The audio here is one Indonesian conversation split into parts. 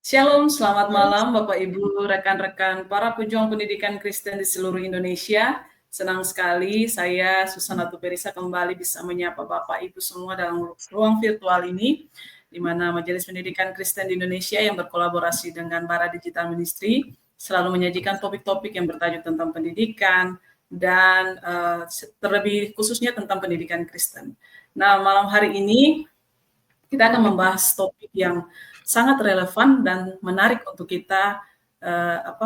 Shalom, selamat malam Bapak Ibu, rekan-rekan para pejuang pendidikan Kristen di seluruh Indonesia. Senang sekali saya Susana Tuperisa kembali bisa menyapa Bapak Ibu semua dalam ruang virtual ini, di mana Majelis Pendidikan Kristen di Indonesia yang berkolaborasi dengan Bara Digital Ministry selalu menyajikan topik-topik yang bertajuk tentang pendidikan dan terlebih khususnya tentang pendidikan Kristen. Nah, malam hari ini kita akan membahas topik yang sangat relevan dan menarik untuk kita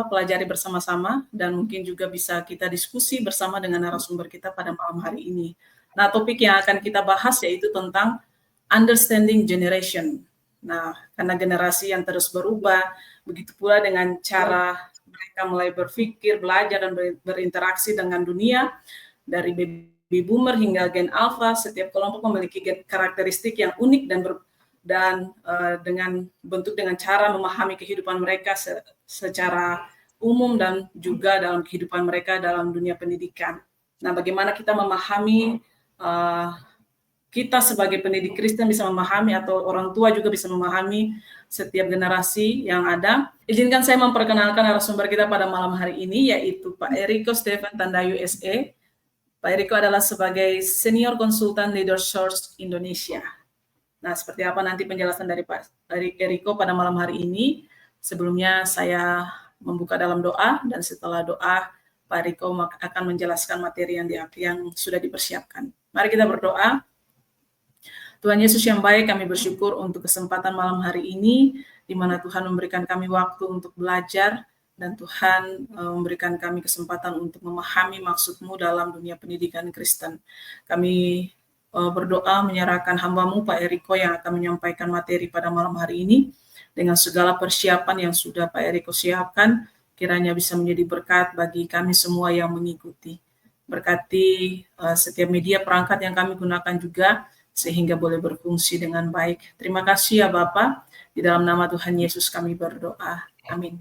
pelajari bersama-sama dan mungkin juga bisa kita diskusi bersama dengan narasumber kita pada malam hari ini. Nah, topik yang akan kita bahas yaitu tentang understanding generation. Nah, karena generasi yang terus berubah, begitu pula dengan cara mereka mulai berpikir, belajar, dan berinteraksi dengan dunia, dari baby boomer hingga gen alpha, setiap kelompok memiliki karakteristik yang unik dan dengan cara memahami kehidupan mereka secara umum dan juga dalam kehidupan mereka dalam dunia pendidikan. Nah, bagaimana kita memahami kita sebagai pendidik Kristen bisa memahami atau orang tua juga bisa memahami setiap generasi yang ada. Izinkan saya memperkenalkan narasumber kita pada malam hari ini yaitu Pak Eriko Stephen Tandayu SE. Pak Eriko adalah sebagai Senior Konsultan Leadersource Indonesia. Nah, seperti apa nanti penjelasan dari Pak Eriko pada malam hari ini? Sebelumnya saya membuka dalam doa dan setelah doa Pak Eriko akan menjelaskan materi yang sudah dipersiapkan. Mari kita berdoa. Tuhan Yesus yang baik, kami bersyukur untuk kesempatan malam hari ini, di mana Tuhan memberikan kami waktu untuk belajar, dan Tuhan memberikan kami kesempatan untuk memahami maksud-Mu dalam dunia pendidikan Kristen. Kami berdoa menyerahkan hamba-Mu Pak Eriko yang akan menyampaikan materi pada malam hari ini, dengan segala persiapan yang sudah Pak Eriko siapkan, kiranya bisa menjadi berkat bagi kami semua yang mengikuti. Berkati setiap media perangkat yang kami gunakan juga, sehingga boleh berfungsi dengan baik. Terima kasih ya Bapak, di dalam nama Tuhan Yesus kami berdoa. Amin.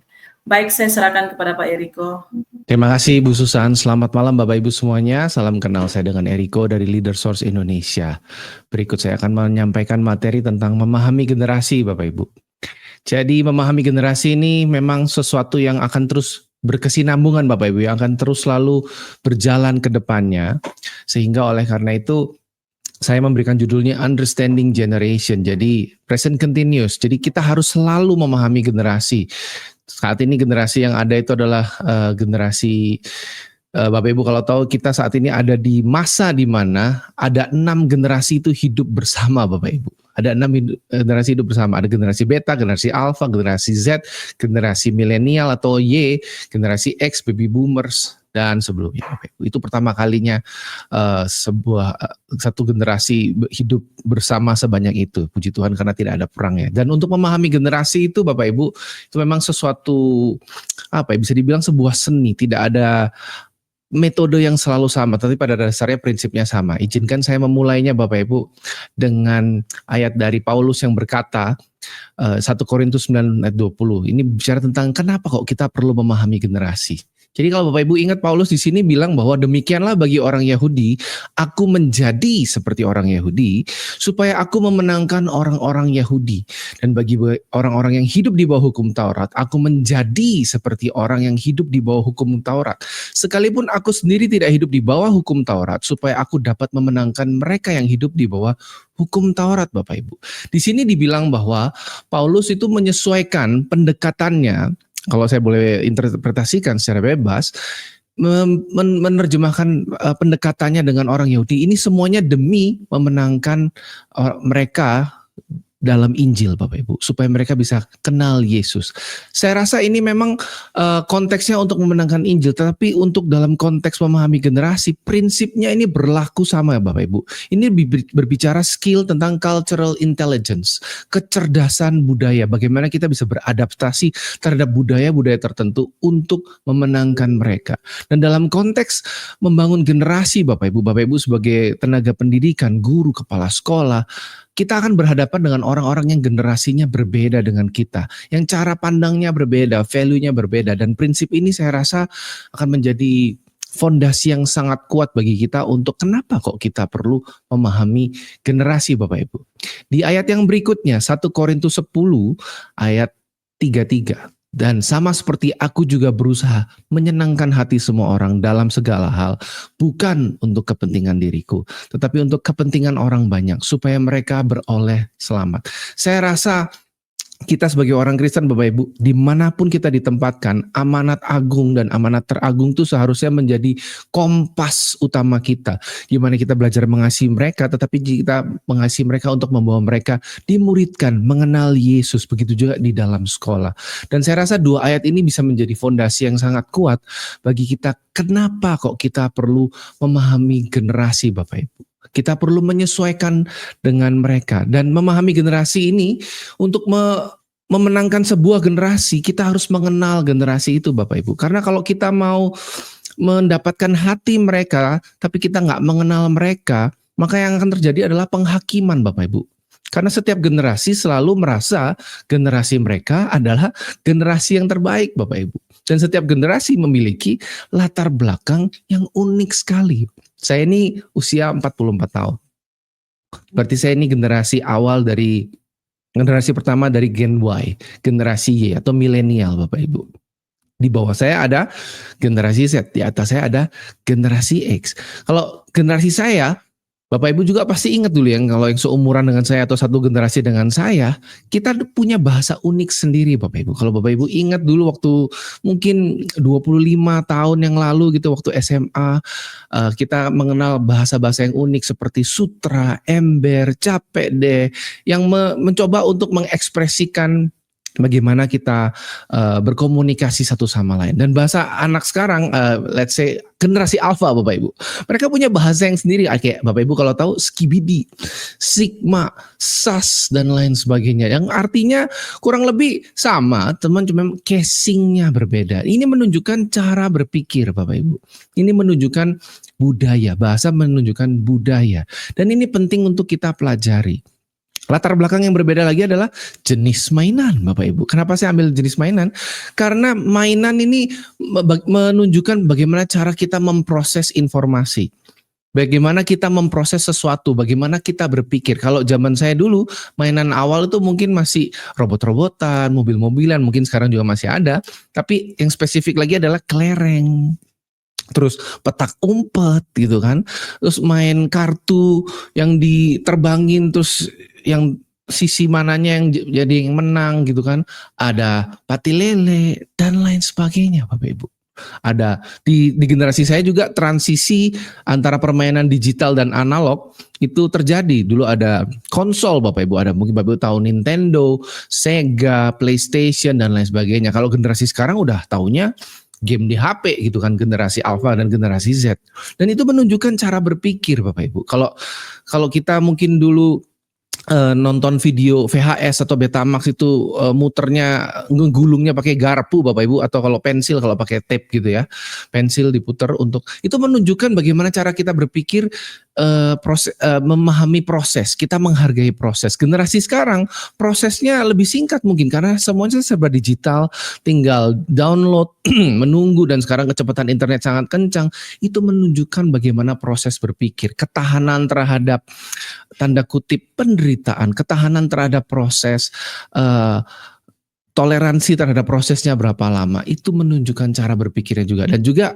Baik, saya serahkan kepada Pak Eriko. Terima kasih Ibu Susan, selamat malam Bapak Ibu semuanya. Salam kenal, saya dengan Eriko dari Leadersource Indonesia. Berikut saya akan menyampaikan materi tentang memahami generasi Bapak Ibu. Jadi memahami generasi ini memang sesuatu yang akan terus berkesinambungan Bapak Ibu, yang akan terus selalu berjalan ke depannya. Sehingga oleh karena itu saya memberikan judulnya Understanding Generation, jadi present continuous. Jadi kita harus selalu memahami generasi. Saat ini generasi yang ada itu adalah generasi, Bapak Ibu kalau tahu kita saat ini ada di masa di mana ada 6 generasi itu hidup bersama Bapak Ibu. Ada 6 generasi hidup bersama, ada generasi beta, generasi alpha, generasi Z, generasi milenial atau Y, generasi X, baby boomers, dan sebelumnya. Itu pertama kalinya satu generasi hidup bersama sebanyak itu. Puji Tuhan karena tidak ada perang ya. Dan untuk memahami generasi itu Bapak Ibu, itu memang sesuatu bisa dibilang sebuah seni. Tidak ada metode yang selalu sama, tapi pada dasarnya prinsipnya sama. Izinkan saya memulainya Bapak Ibu dengan ayat dari Paulus yang berkata 1 Korintus 9 ayat 20. Ini bicara tentang kenapa kok kita perlu memahami generasi. Jadi kalau Bapak Ibu ingat Paulus di sini bilang bahwa demikianlah bagi orang Yahudi, aku menjadi seperti orang Yahudi supaya aku memenangkan orang-orang Yahudi. Dan bagi orang-orang yang hidup di bawah hukum Taurat, aku menjadi seperti orang yang hidup di bawah hukum Taurat. Sekalipun aku sendiri tidak hidup di bawah hukum Taurat, supaya aku dapat memenangkan mereka yang hidup di bawah hukum Taurat Bapak Ibu. Di sini dibilang bahwa Paulus itu menyesuaikan pendekatannya, kalau saya boleh interpretasikan secara bebas, menerjemahkan pendekatannya dengan orang Yahudi ini semuanya demi memenangkan mereka dalam Injil Bapak Ibu, supaya mereka bisa kenal Yesus. Saya rasa ini memang konteksnya untuk memenangkan Injil, tetapi untuk dalam konteks memahami generasi, prinsipnya ini berlaku sama ya Bapak Ibu. Ini berbicara skill tentang cultural intelligence, kecerdasan budaya, bagaimana kita bisa beradaptasi terhadap budaya-budaya tertentu untuk memenangkan mereka. Dan dalam konteks membangun generasi Bapak Ibu sebagai tenaga pendidikan, guru, kepala sekolah, kita akan berhadapan dengan orang-orang yang generasinya berbeda dengan kita, yang cara pandangnya berbeda, value-nya berbeda, dan prinsip ini saya rasa akan menjadi fondasi yang sangat kuat bagi kita untuk kenapa kok kita perlu memahami generasi Bapak Ibu. Di ayat yang berikutnya, 1 Korintus 10 ayat 3:3. Dan sama seperti aku juga berusaha menyenangkan hati semua orang dalam segala hal, bukan untuk kepentingan diriku, tetapi untuk kepentingan orang banyak, supaya mereka beroleh selamat. Saya rasa kita sebagai orang Kristen, Bapak Ibu, dimanapun kita ditempatkan, amanat agung dan amanat teragung itu seharusnya menjadi kompas utama kita. Gimana kita belajar mengasihi mereka, tetapi kita mengasihi mereka untuk membawa mereka dimuridkan, mengenal Yesus. Begitu juga di dalam sekolah. Dan saya rasa 2 ayat ini bisa menjadi fondasi yang sangat kuat bagi kita. Kenapa kok kita perlu memahami generasi, Bapak Ibu? Kita perlu menyesuaikan dengan mereka dan memahami generasi ini untuk memenangkan sebuah generasi. Kita harus mengenal generasi itu, Bapak Ibu. Karena kalau kita mau mendapatkan hati mereka, tapi kita nggak mengenal mereka, maka yang akan terjadi adalah penghakiman, Bapak Ibu. Karena setiap generasi selalu merasa generasi mereka adalah generasi yang terbaik, Bapak Ibu. Dan setiap generasi memiliki latar belakang yang unik sekali. Saya ini usia 44 tahun. Berarti saya ini generasi awal dari generasi pertama dari Gen Y, generasi Y atau milenial, Bapak Ibu. Di bawah saya ada generasi Z, di atas saya ada generasi X. Kalau generasi saya, Bapak Ibu juga pasti ingat dulu yang kalau yang seumuran dengan saya atau satu generasi dengan saya, kita punya bahasa unik sendiri, Bapak Ibu. Kalau Bapak Ibu ingat dulu waktu mungkin 25 tahun yang lalu gitu, waktu SMA, kita mengenal bahasa-bahasa yang unik seperti sutra, ember, capek deh, yang mencoba untuk mengekspresikan bagaimana kita berkomunikasi satu sama lain. Dan bahasa anak sekarang, let's say generasi alpha, Bapak Ibu, mereka punya bahasa yang sendiri. Kayak Bapak Ibu kalau tahu skibidi, sigma, sas dan lain sebagainya, yang artinya kurang lebih sama, teman, cuma casingnya berbeda. Ini menunjukkan cara berpikir, Bapak Ibu. Ini menunjukkan budaya, bahasa menunjukkan budaya, dan ini penting untuk kita pelajari. Latar belakang yang berbeda lagi adalah jenis mainan, Bapak Ibu. Kenapa saya ambil jenis mainan? Karena mainan ini menunjukkan bagaimana cara kita memproses informasi. Bagaimana kita memproses sesuatu, bagaimana kita berpikir. Kalau zaman saya dulu, mainan awal itu mungkin masih robot-robotan, mobil-mobilan, mungkin sekarang juga masih ada. Tapi yang spesifik lagi adalah kelereng. Terus petak umpet gitu kan. Terus main kartu yang diterbangin, terus yang sisi mananya yang jadi yang menang gitu kan. Ada pati lele dan lain sebagainya, Bapak Ibu. Ada di generasi saya juga transisi antara permainan digital dan analog itu terjadi. Dulu ada konsol, Bapak Ibu, ada mungkin Bapak Ibu tahu Nintendo, Sega, PlayStation dan lain sebagainya. Kalau generasi sekarang udah taunya game di HP gitu kan, generasi Alpha dan generasi Z. Dan itu menunjukkan cara berpikir, Bapak Ibu. Kalau kita mungkin dulu nonton video VHS atau Betamax itu muternya, ngegulungnya pakai garpu, Bapak Ibu, atau kalau pensil, kalau pakai tape gitu ya, pensil diputer untuk itu menunjukkan bagaimana cara kita berpikir, memahami proses, kita menghargai proses. Generasi sekarang prosesnya lebih singkat mungkin karena semuanya serba digital, tinggal download, menunggu, dan sekarang kecepatan internet sangat kencang. Itu menunjukkan bagaimana proses berpikir, ketahanan terhadap tanda kutip penderitaan, ketahanan terhadap proses, toleransi terhadap prosesnya berapa lama. Itu menunjukkan cara berpikirnya juga. Dan juga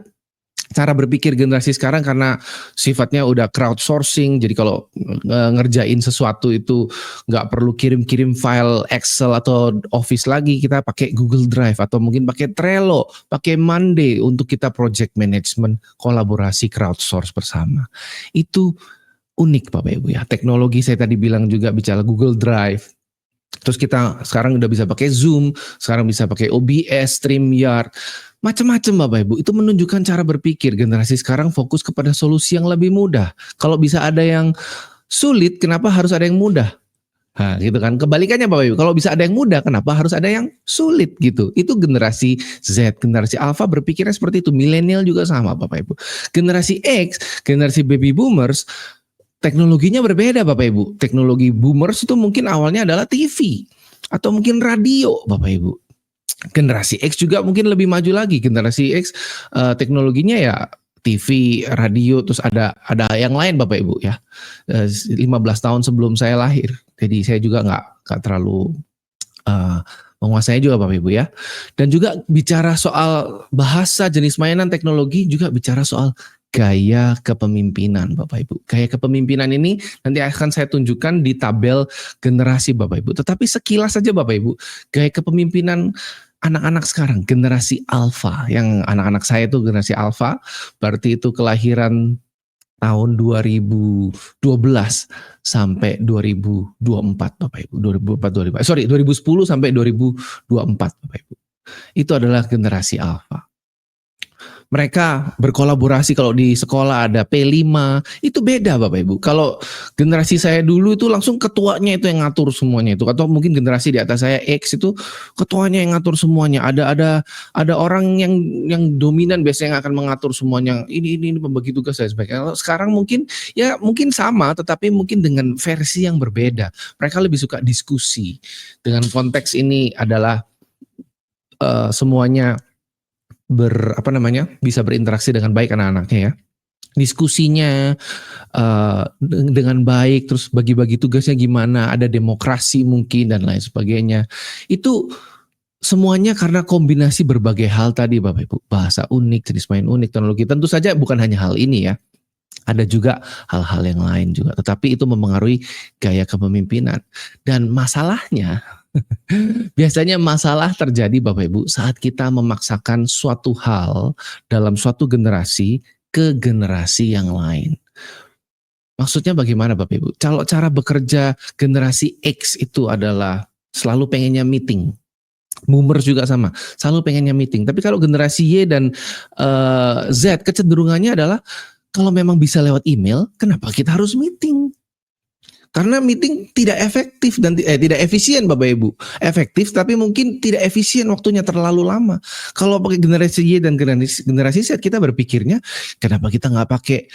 cara berpikir generasi sekarang karena sifatnya udah crowdsourcing, jadi kalau ngerjain sesuatu itu nggak perlu kirim-kirim file Excel atau Office lagi, kita pakai Google Drive atau mungkin pakai Trello, pakai Monday untuk kita project management, kolaborasi, crowdsource bersama. Itu unik, Bapak Ibu ya. Teknologi saya tadi bilang juga bicara Google Drive. Terus kita sekarang udah bisa pakai Zoom, sekarang bisa pakai OBS, StreamYard, macam-macam, Bapak Ibu. Itu menunjukkan cara berpikir. Generasi sekarang fokus kepada solusi yang lebih mudah. Kalau bisa ada yang sulit, kenapa harus ada yang mudah? Nah, gitu kan. Kebalikannya, Bapak Ibu. Kalau bisa ada yang mudah, kenapa harus ada yang sulit gitu? Itu generasi Z, generasi Alpha berpikirnya seperti itu. Milenial juga sama, Bapak Ibu. Generasi X, generasi baby boomers, teknologinya berbeda, Bapak Ibu. Teknologi boomers itu mungkin awalnya adalah TV atau mungkin radio, Bapak Ibu. Generasi X juga mungkin lebih maju lagi. Generasi X teknologinya ya TV, radio, terus ada yang lain, Bapak Ibu ya. 15 tahun sebelum saya lahir. Jadi saya juga nggak terlalu menguasai juga Bapak Ibu ya. Dan juga bicara soal bahasa, jenis mainan, teknologi, juga bicara soal gaya kepemimpinan Bapak Ibu. Gaya kepemimpinan ini nanti akan saya tunjukkan di tabel generasi Bapak Ibu. Tetapi sekilas saja Bapak Ibu, gaya kepemimpinan anak-anak sekarang, generasi alfa, yang anak-anak saya itu generasi alfa, berarti itu kelahiran tahun 2012 sampai 2024 Bapak Ibu. 2010 sampai 2024 Bapak Ibu. Itu adalah generasi alfa. Mereka berkolaborasi, kalau di sekolah ada P5, itu beda Bapak Ibu. Kalau generasi saya dulu itu langsung ketuanya itu yang ngatur semuanya itu. Atau mungkin generasi di atas saya X itu ketuanya yang ngatur semuanya. Ada orang yang dominan biasanya yang akan mengatur semuanya. Ini pembagi tugas dan sebagainya. Kalau sekarang mungkin sama, tetapi mungkin dengan versi yang berbeda. Mereka lebih suka diskusi. Dengan konteks ini adalah semuanya bisa berinteraksi dengan baik anak-anaknya ya. Diskusinya dengan baik, terus bagi-bagi tugasnya gimana, ada demokrasi mungkin dan lain sebagainya. Itu semuanya karena kombinasi berbagai hal tadi Bapak Ibu. Bahasa unik, jenis main unik, teknologi. Tentu saja bukan hanya hal ini ya. Ada juga hal-hal yang lain juga. Tetapi itu mempengaruhi gaya kepemimpinan. Dan masalahnya biasanya masalah terjadi Bapak Ibu saat kita memaksakan suatu hal dalam suatu generasi ke generasi yang lain. Maksudnya bagaimana Bapak Ibu? Kalau cara bekerja generasi X itu adalah selalu pengennya meeting. Boomers juga sama, selalu pengennya meeting. Tapi kalau generasi Y dan Z kecenderungannya adalah kalau memang bisa lewat email, kenapa kita harus meeting? Karena meeting tidak efektif dan tidak efisien Bapak Ibu. Efektif tapi mungkin tidak efisien, waktunya terlalu lama. Kalau pakai generasi Y dan generasi Z, kita berpikirnya kenapa kita nggak pakai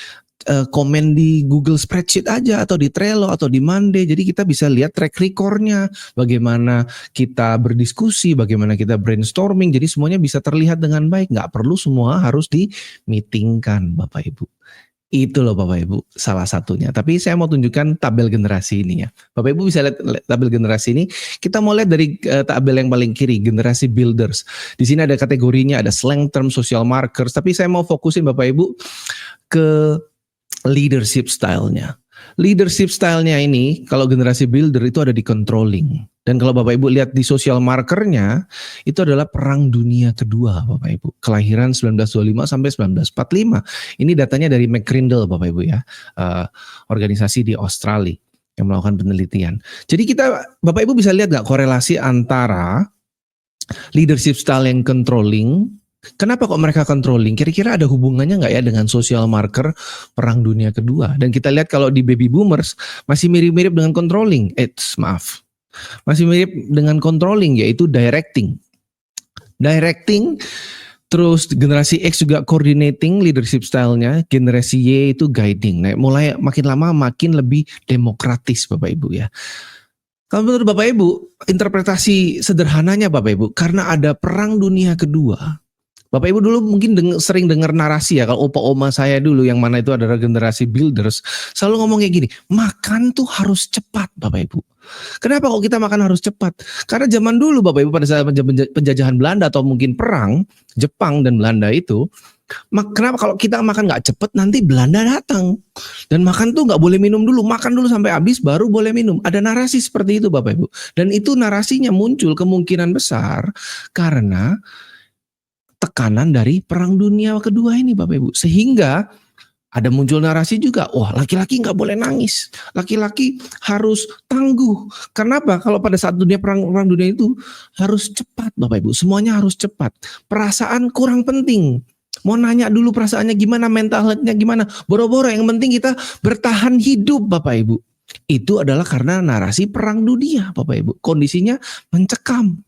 komen di Google Spreadsheet aja, atau di Trello atau di Monday. Jadi kita bisa lihat track recordnya, bagaimana kita berdiskusi, bagaimana kita brainstorming. Jadi semuanya bisa terlihat dengan baik. Nggak perlu semua harus di meetingkan Bapak Ibu. Itu loh Bapak Ibu salah satunya. Tapi saya mau tunjukkan tabel generasi ini ya. Bapak Ibu bisa lihat tabel generasi ini. Kita mau lihat dari tabel yang paling kiri, generasi builders. Di sini ada kategorinya, ada slang term, social markers. Tapi saya mau fokusin Bapak Ibu ke leadership style-nya. Leadership style-nya ini kalau generasi builder itu ada di controlling. Dan kalau Bapak Ibu lihat di social markernya, itu adalah Perang Dunia Kedua Bapak Ibu. Kelahiran 1925 sampai 1945. Ini datanya dari McCrindle Bapak Ibu ya. Organisasi di Australia yang melakukan penelitian. Jadi Bapak Ibu bisa lihat gak korelasi antara leadership style yang controlling. Kenapa kok mereka controlling? Kira-kira ada hubungannya nggak ya dengan social marker Perang Dunia Kedua? Dan kita lihat kalau di baby boomers masih mirip-mirip dengan controlling. Masih mirip dengan controlling, yaitu directing. Terus generasi X juga coordinating leadership style-nya. Generasi Y itu guiding. Nah, mulai makin lama makin lebih demokratis Bapak Ibu ya. Kalau menurut Bapak Ibu, interpretasi sederhananya Bapak Ibu, karena ada Perang Dunia Kedua. Bapak Ibu dulu mungkin sering dengar narasi ya, kalau opa-oma saya dulu yang mana itu adalah generasi builders, selalu ngomong kayak gini, makan tuh harus cepat Bapak Ibu. Kenapa kok kita makan harus cepat? Karena zaman dulu Bapak Ibu pada saat penjajahan Belanda atau mungkin perang Jepang dan Belanda itu, kenapa kalau kita makan nggak cepat nanti Belanda datang. Dan makan tuh nggak boleh minum dulu, makan dulu sampai habis baru boleh minum. Ada narasi seperti itu Bapak Ibu. Dan itu narasinya muncul kemungkinan besar karena tekanan dari Perang Dunia Kedua ini Bapak Ibu. Sehingga ada muncul narasi juga, wah laki-laki nggak boleh nangis, laki-laki harus tangguh. Kenapa? Kalau pada saat perang dunia itu harus cepat Bapak Ibu, semuanya harus cepat. Perasaan kurang penting. Mau nanya dulu perasaannya gimana, mental health-nya gimana, boro-boro yang penting kita bertahan hidup Bapak Ibu. Itu adalah karena narasi Perang Dunia Bapak Ibu, kondisinya mencekam.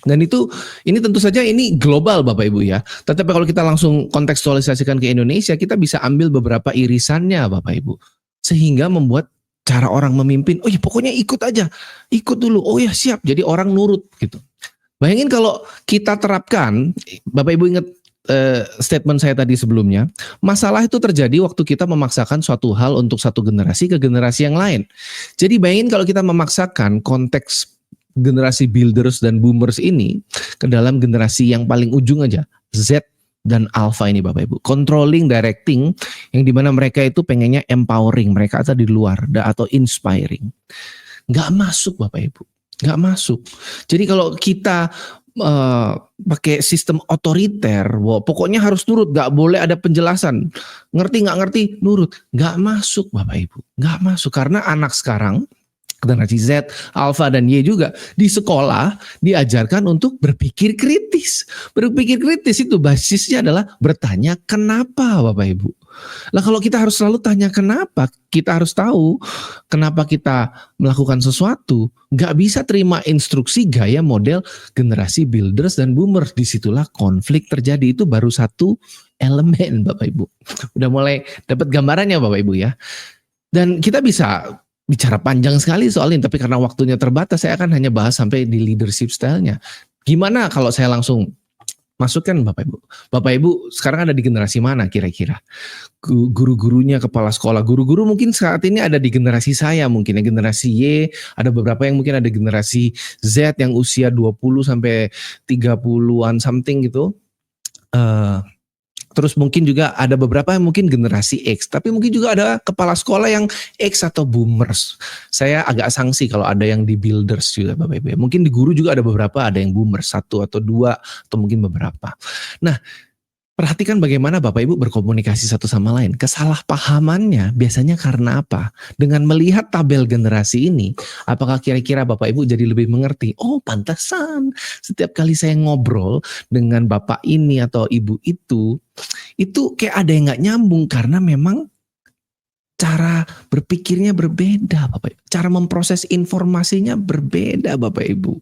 Dan ini tentu saja ini global Bapak Ibu ya. Tetapi kalau kita langsung kontekstualisasikan ke Indonesia, kita bisa ambil beberapa irisannya Bapak Ibu. Sehingga membuat cara orang memimpin, oh ya pokoknya ikut aja. Ikut dulu, oh ya siap, jadi orang nurut gitu. Bayangin kalau kita terapkan, Bapak Ibu ingat statement saya tadi sebelumnya, masalah itu terjadi waktu kita memaksakan suatu hal untuk satu generasi ke generasi yang lain. Jadi bayangin kalau kita memaksakan konteks generasi builders dan boomers ini ke dalam generasi yang paling ujung aja, Z dan Alpha ini Bapak Ibu. Controlling, directing, yang dimana mereka itu pengennya empowering, mereka ada di luar, atau inspiring. Nggak masuk Bapak Ibu, nggak masuk. Jadi kalau kita pakai sistem otoriter, pokoknya harus nurut, nggak boleh ada penjelasan, ngerti nggak ngerti, nurut, nggak masuk Bapak Ibu, nggak masuk. Karena anak sekarang, generasi Z, Alpha dan Y juga di sekolah diajarkan untuk berpikir kritis. Berpikir kritis itu basisnya adalah bertanya kenapa Bapak Ibu. Lah kalau kita harus selalu tanya kenapa, kita harus tahu kenapa kita melakukan sesuatu. Gak bisa terima instruksi gaya model generasi builders dan boomers. Disitulah konflik terjadi. Itu baru satu elemen Bapak Ibu. Udah mulai dapat gambarannya Bapak Ibu ya. Dan kita bisa bicara panjang sekali soal ini, tapi karena waktunya terbatas, saya akan hanya bahas sampai di leadership style-nya. Gimana kalau saya langsung masukkan Bapak Ibu? Bapak Ibu sekarang ada di generasi mana kira-kira? Guru-gurunya, kepala sekolah, guru-guru mungkin saat ini ada di generasi saya, mungkin ya generasi Y, ada beberapa yang mungkin ada generasi Z yang usia 20 sampai 30-an something gitu. Terus mungkin juga ada beberapa yang mungkin generasi X, tapi mungkin juga ada kepala sekolah yang X atau boomers. Saya agak sangsi kalau ada yang di builders juga Bapak Ibu. Mungkin di guru juga ada beberapa, ada yang boomers, 1 atau 2 atau mungkin beberapa. Nah, perhatikan bagaimana Bapak Ibu berkomunikasi satu sama lain. Kesalahpahamannya biasanya karena apa? Dengan melihat tabel generasi ini, apakah kira-kira Bapak Ibu jadi lebih mengerti? Oh, pantasan setiap kali saya ngobrol dengan Bapak ini atau Ibu itu kayak ada yang gak nyambung karena memang cara berpikirnya berbeda Bapak Ibu. Cara memproses informasinya berbeda Bapak Ibu.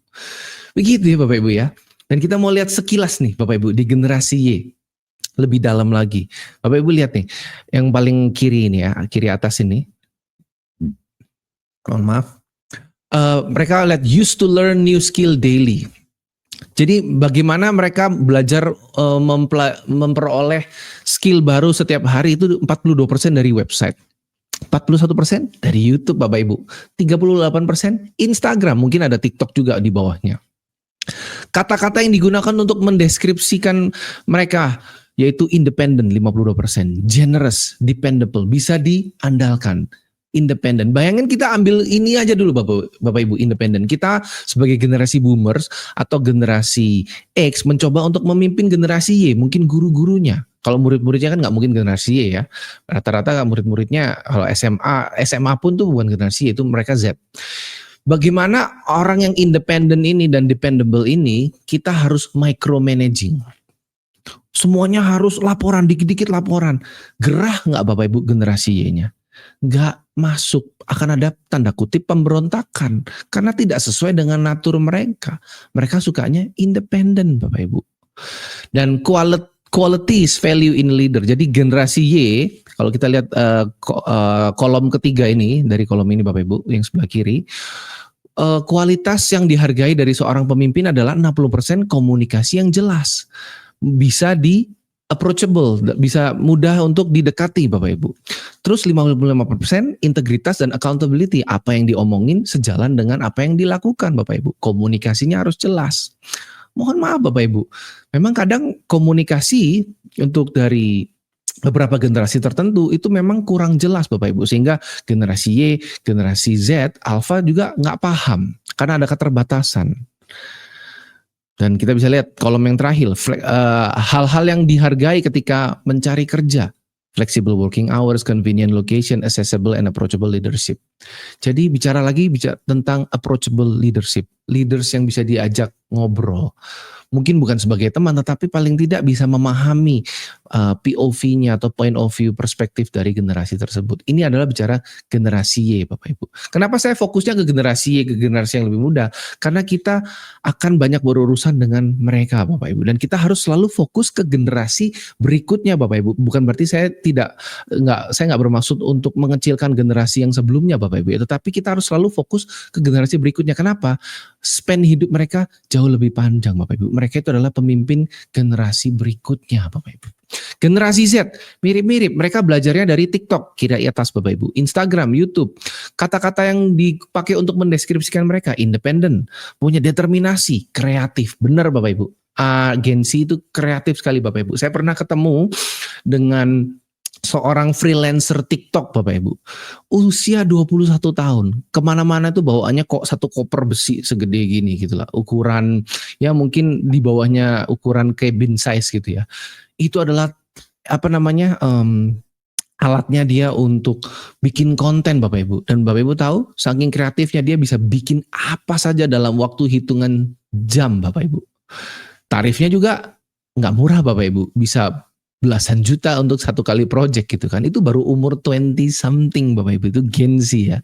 Begitu ya Bapak Ibu ya. Dan kita mau lihat sekilas nih Bapak Ibu di generasi Y. Lebih dalam lagi. Bapak Ibu lihat nih, yang paling kiri ini ya, kiri atas ini. Mohon maaf. Mereka lihat used to learn new skill daily. Jadi bagaimana mereka belajar memperoleh skill baru setiap hari itu 42% dari website. 41% dari YouTube Bapak Ibu. 38% Instagram, mungkin ada TikTok juga di bawahnya. Kata-kata yang digunakan untuk mendeskripsikan mereka yaitu independent 52%, generous, dependable, bisa diandalkan, independent. Bayangin kita ambil ini aja dulu Bapak Ibu, independent. Kita sebagai generasi boomers atau generasi X mencoba untuk memimpin generasi Y, mungkin guru-gurunya. Kalau murid-muridnya kan nggak mungkin generasi Y ya. Rata-rata murid-muridnya kalau SMA pun tuh bukan generasi Y, itu mereka Z. Bagaimana orang yang independent ini dan dependable ini kita harus micromanaging. Semuanya harus laporan, dikit-dikit laporan. Gerah nggak Bapak Ibu generasi Y-nya? Nggak masuk. Akan ada tanda kutip pemberontakan. Karena tidak sesuai dengan natur mereka. Mereka sukanya independen Bapak Ibu. Dan qualities value in leader. Jadi generasi Y, kalau kita lihat kolom ketiga ini, dari kolom ini Bapak Ibu, yang sebelah kiri. Kualitas yang dihargai dari seorang pemimpin adalah 60% komunikasi yang jelas. Bisa approachable, bisa mudah untuk didekati Bapak Ibu. Terus 55% integritas dan accountability, apa yang diomongin sejalan dengan apa yang dilakukan Bapak Ibu. Komunikasinya harus jelas. Mohon maaf Bapak Ibu, memang kadang komunikasi untuk dari beberapa generasi tertentu itu memang kurang jelas Bapak Ibu, sehingga generasi Y, generasi Z, Alpha juga nggak paham karena ada keterbatasan. Dan kita bisa lihat kolom yang terakhir, hal-hal yang dihargai ketika mencari kerja. Flexible working hours, convenient location, accessible and approachable leadership. Jadi bicara tentang approachable leadership. Leaders yang bisa diajak ngobrol. Mungkin bukan sebagai teman, tetapi paling tidak bisa memahami POV-nya atau point of view perspektif dari generasi tersebut. Ini adalah bicara generasi Y Bapak Ibu. Kenapa saya fokusnya ke generasi Y, ke generasi yang lebih muda? Karena kita akan banyak berurusan dengan mereka Bapak Ibu. Dan kita harus selalu fokus ke generasi berikutnya Bapak Ibu. Bukan berarti saya nggak bermaksud untuk mengecilkan generasi yang sebelumnya Bapak Ibu. Tetapi kita harus selalu fokus ke generasi berikutnya. Kenapa? span hidup mereka jauh lebih panjang Bapak Ibu. Mereka itu adalah pemimpin generasi berikutnya Bapak Ibu. Generasi Z mirip-mirip, mereka belajarnya dari TikTok, kira di atas Bapak Ibu, Instagram, YouTube. Kata-kata yang dipakai untuk mendeskripsikan mereka independen, punya determinasi, kreatif. Benar Bapak Ibu. Gen Z itu kreatif sekali Bapak Ibu. Saya pernah ketemu dengan seorang freelancer TikTok Bapak Ibu. Usia 21 tahun. Kemana-mana tuh bawaannya kok satu koper besi segede gini gitu lah. Ukuran ya mungkin di bawahnya ukuran cabin size gitu ya. Itu adalah alatnya dia untuk bikin konten Bapak Ibu. Dan Bapak Ibu tahu saking kreatifnya dia bisa bikin apa saja dalam waktu hitungan jam Bapak Ibu. Tarifnya juga nggak murah Bapak Ibu. Bisa belasan juta untuk satu kali project gitu kan. Itu baru umur 20 something Bapak Ibu, itu Gen Z ya.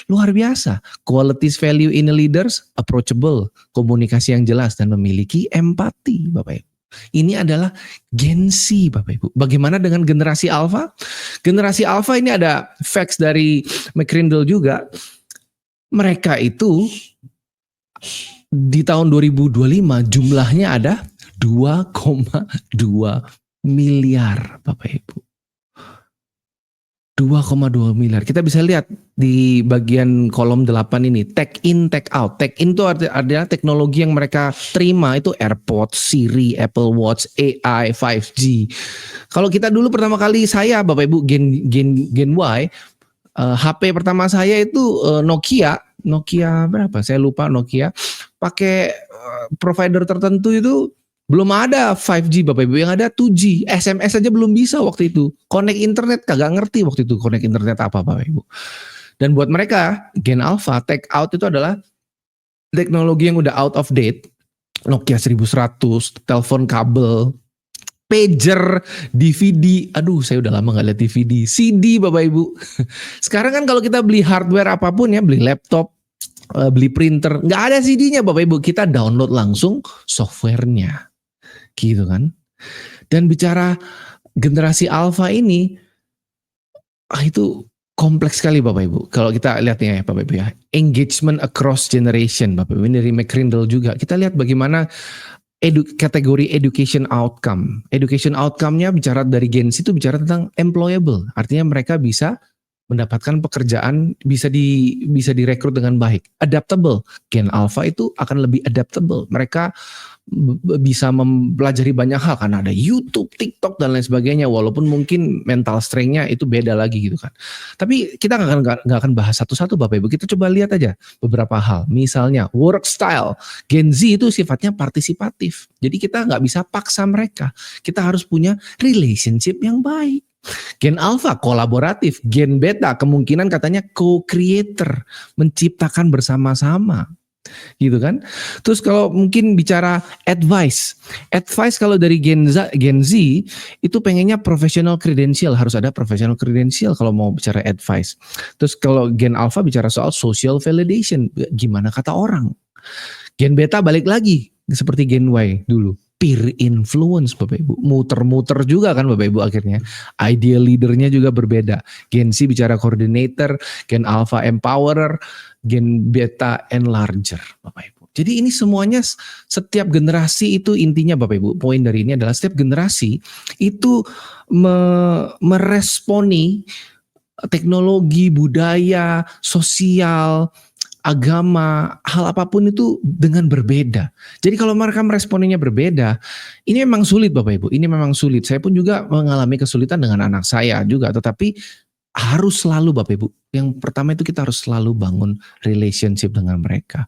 Luar biasa. Qualities value in a leaders, approachable, komunikasi yang jelas dan memiliki empati Bapak Ibu. Ini adalah Gen Z Bapak Ibu. Bagaimana dengan generasi Alpha? Generasi Alpha ini ada facts dari McCrindle juga. Mereka itu di tahun 2025 jumlahnya ada 2,2 miliar Bapak Ibu. 2,2 miliar. Kita bisa lihat di bagian kolom 8 ini, take in, take out. Take in itu adalah teknologi yang mereka terima, itu AirPods, Siri, Apple Watch, AI, 5G. Kalau kita dulu pertama kali saya Bapak Ibu Gen Y, HP pertama saya itu Nokia berapa? Saya lupa Nokia. Pakai provider tertentu itu belum ada 5G Bapak Ibu, yang ada 2G, SMS aja belum bisa waktu itu. Connect internet kagak ngerti waktu itu connect internet apa Bapak Ibu. Dan buat mereka Gen Alpha, take out itu adalah teknologi yang udah out of date. Nokia 1100, telepon kabel, pager, DVD. Aduh, saya udah lama gak lihat DVD. CD Bapak Ibu. Sekarang kan kalau kita beli hardware apapun ya, beli laptop, beli printer, nggak ada CD-nya Bapak Ibu. Kita download langsung softwarenya. Gitu kan. Dan bicara generasi Alpha ini, itu kompleks sekali Bapak Ibu. Kalau kita lihatnya ya Bapak Ibu ya, engagement across generation Bapak Ibu, ini dari McCrindle juga. Kita lihat bagaimana kategori education outcome. Education outcome-nya bicara dari Gen Z itu bicara tentang employable. Artinya mereka bisa mendapatkan pekerjaan, bisa direkrut dengan baik. Adaptable. Gen Alpha itu akan lebih adaptable. Mereka bisa mempelajari banyak hal karena ada YouTube, TikTok dan lain sebagainya. Walaupun mungkin mental strength-nya itu beda lagi gitu kan. Tapi kita nggak akan bahas satu-satu Bapak Ibu. Kita coba lihat aja beberapa hal. Misalnya work style. Gen Z itu sifatnya partisipatif. Jadi kita nggak bisa paksa mereka. Kita harus punya relationship yang baik. Gen Alpha kolaboratif. Gen Beta kemungkinan katanya co-creator, menciptakan bersama-sama. Gitu kan. Terus kalau mungkin bicara advice kalau dari Gen Z itu pengennya professional credential, harus ada professional credential kalau mau bicara advice. Terus kalau Gen Alpha bicara soal social validation, gimana kata orang. Gen Beta balik lagi seperti Gen Y dulu, peer influence Bapak Ibu, muter-muter juga kan Bapak Ibu akhirnya. Ideal leadernya juga berbeda. Gen Z bicara coordinator, Gen Alpha empowerer, Gen Beta enlarger Bapak Ibu. Jadi ini semuanya setiap generasi itu intinya Bapak Ibu. Poin dari ini adalah setiap generasi itu meresponi teknologi, budaya, sosial, agama, hal apapun itu dengan berbeda. Jadi kalau mereka meresponinya berbeda, ini memang sulit Bapak Ibu. Ini memang sulit. Saya pun juga mengalami kesulitan dengan anak saya juga. Tetapi harus selalu Bapak Ibu. Yang pertama itu kita harus selalu bangun relationship dengan mereka.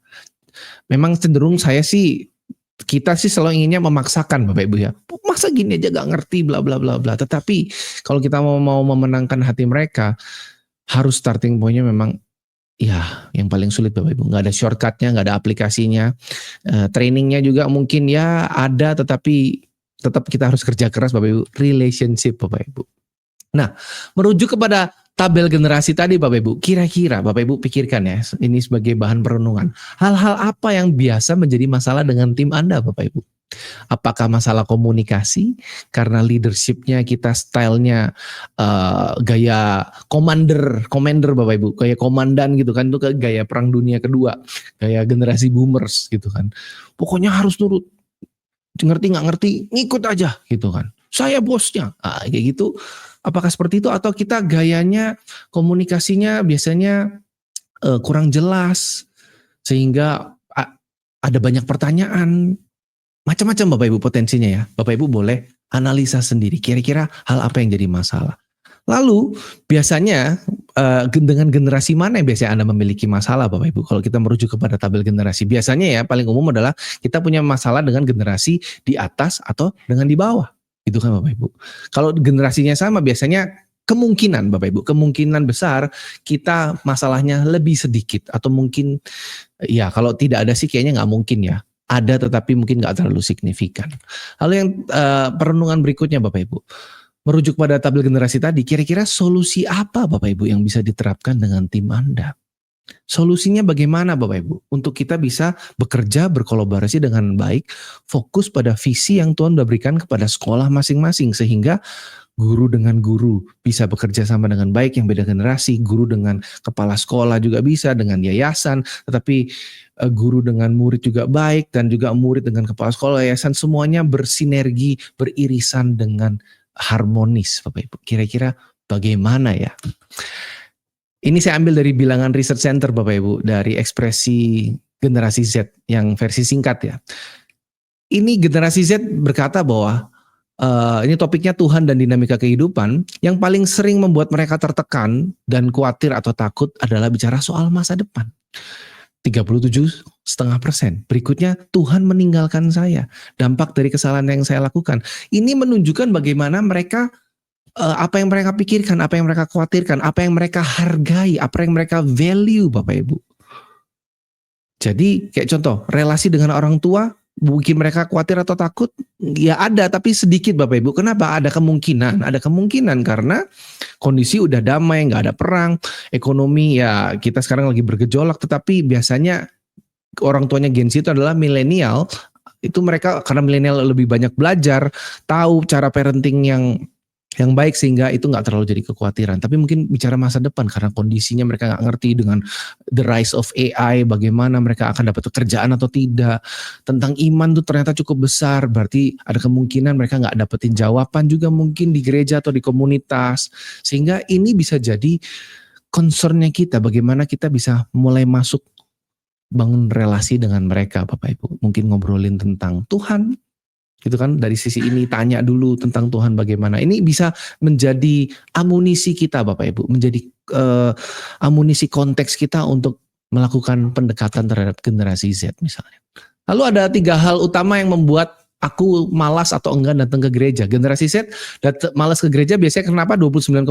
Memang cenderung kita sih selalu inginnya memaksakan Bapak Ibu ya. Masa gini aja gak ngerti bla bla bla bla. Tetapi kalau kita mau memenangkan hati mereka, harus starting pointnya memang ya yang paling sulit Bapak Ibu. Gak ada shortcutnya, gak ada aplikasinya. Trainingnya juga mungkin ya ada, tetapi tetap kita harus kerja keras Bapak Ibu. Relationship Bapak Ibu. Nah, merujuk kepada tabel generasi tadi Bapak Ibu, kira-kira Bapak Ibu pikirkan ya, ini sebagai bahan perenungan. Hal-hal apa yang biasa menjadi masalah dengan tim Anda Bapak Ibu? Apakah masalah komunikasi karena leadershipnya kita stylenya gaya commander Bapak Ibu, gaya komandan gitu kan, itu gaya perang dunia kedua, gaya generasi boomers gitu kan. Pokoknya harus nurut, ngerti nggak ngerti ngikut aja gitu kan. Saya bosnya, kayak gitu. Apakah seperti itu atau kita gayanya komunikasinya biasanya kurang jelas sehingga ada banyak pertanyaan. Macam-macam Bapak Ibu potensinya ya. Bapak Ibu boleh analisa sendiri. Kira-kira hal apa yang jadi masalah. Lalu biasanya dengan generasi mana yang biasanya Anda memiliki masalah Bapak Ibu? Kalau kita merujuk kepada tabel generasi. Biasanya ya paling umum adalah kita punya masalah dengan generasi di atas atau dengan di bawah. Itu kan Bapak Ibu. Kalau generasinya sama biasanya kemungkinan Bapak Ibu. Kemungkinan besar kita masalahnya lebih sedikit. Atau mungkin ya kalau tidak ada sih kayaknya nggak mungkin ya. Ada tetapi mungkin nggak terlalu signifikan. Lalu yang perenungan berikutnya Bapak Ibu, merujuk pada tabel generasi tadi, kira-kira solusi apa Bapak Ibu yang bisa diterapkan dengan tim Anda? Solusinya bagaimana Bapak Ibu? Untuk kita bisa bekerja, berkolaborasi dengan baik, fokus pada visi yang Tuhan sudah berikan kepada sekolah masing-masing, sehingga guru dengan guru bisa bekerja sama dengan baik yang beda generasi, guru dengan kepala sekolah juga bisa, dengan yayasan, tetapi guru dengan murid juga baik, dan juga murid dengan kepala sekolah, yayasan, semuanya bersinergi, beririsan dengan harmonis Bapak Ibu. Kira-kira bagaimana ya? Ini saya ambil dari bilangan Research Center Bapak Ibu, dari ekspresi generasi Z yang versi singkat ya. Ini generasi Z berkata bahwa ini topiknya Tuhan dan dinamika kehidupan. Yang paling sering membuat mereka tertekan dan khawatir atau takut adalah bicara soal masa depan. 37,5%. Berikutnya, Tuhan meninggalkan saya. Dampak dari kesalahan yang saya lakukan. Ini menunjukkan bagaimana mereka, apa yang mereka pikirkan, apa yang mereka khawatirkan, apa yang mereka hargai, apa yang mereka value Bapak Ibu. Jadi kayak contoh, relasi dengan orang tua, mungkin mereka khawatir atau takut, ya ada tapi sedikit Bapak Ibu. Kenapa? Ada kemungkinan karena kondisi udah damai, nggak ada perang, ekonomi ya kita sekarang lagi bergejolak, tetapi biasanya orang tuanya Gen Z itu adalah milenial, itu mereka karena milenial lebih banyak belajar, tahu cara parenting yang baik sehingga itu nggak terlalu jadi kekhawatiran. Tapi mungkin bicara masa depan karena kondisinya mereka nggak ngerti dengan the rise of AI, bagaimana mereka akan dapat pekerjaan atau tidak. Tentang iman tuh ternyata cukup besar, berarti ada kemungkinan mereka nggak dapetin jawaban juga mungkin di gereja atau di komunitas. Sehingga ini bisa jadi concernnya kita, bagaimana kita bisa mulai masuk bangun relasi dengan mereka Bapak Ibu. Mungkin ngobrolin tentang Tuhan, gitu kan, dari sisi ini tanya dulu tentang Tuhan bagaimana. Ini bisa menjadi amunisi kita Bapak Ibu, menjadi amunisi konteks kita untuk melakukan pendekatan terhadap generasi Z misalnya. Lalu ada 3 hal utama yang membuat aku malas atau enggan datang ke gereja. Generasi Z malas ke gereja biasanya kenapa? 29,4%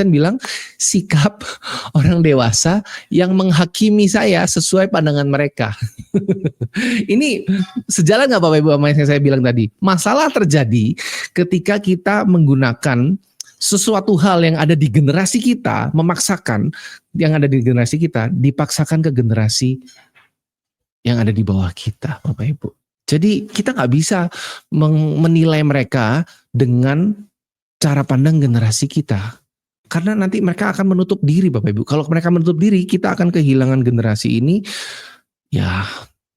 bilang sikap orang dewasa yang menghakimi saya sesuai pandangan mereka. Ini sejalan nggak Bapak Ibu sama yang saya bilang tadi? Masalah terjadi ketika kita menggunakan sesuatu hal yang ada di generasi kita, memaksakan yang ada di generasi kita, dipaksakan ke generasi yang ada di bawah kita Bapak Ibu. Jadi kita nggak bisa menilai mereka dengan cara pandang generasi kita. Karena nanti mereka akan menutup diri Bapak Ibu. Kalau mereka menutup diri, kita akan kehilangan generasi ini. Ya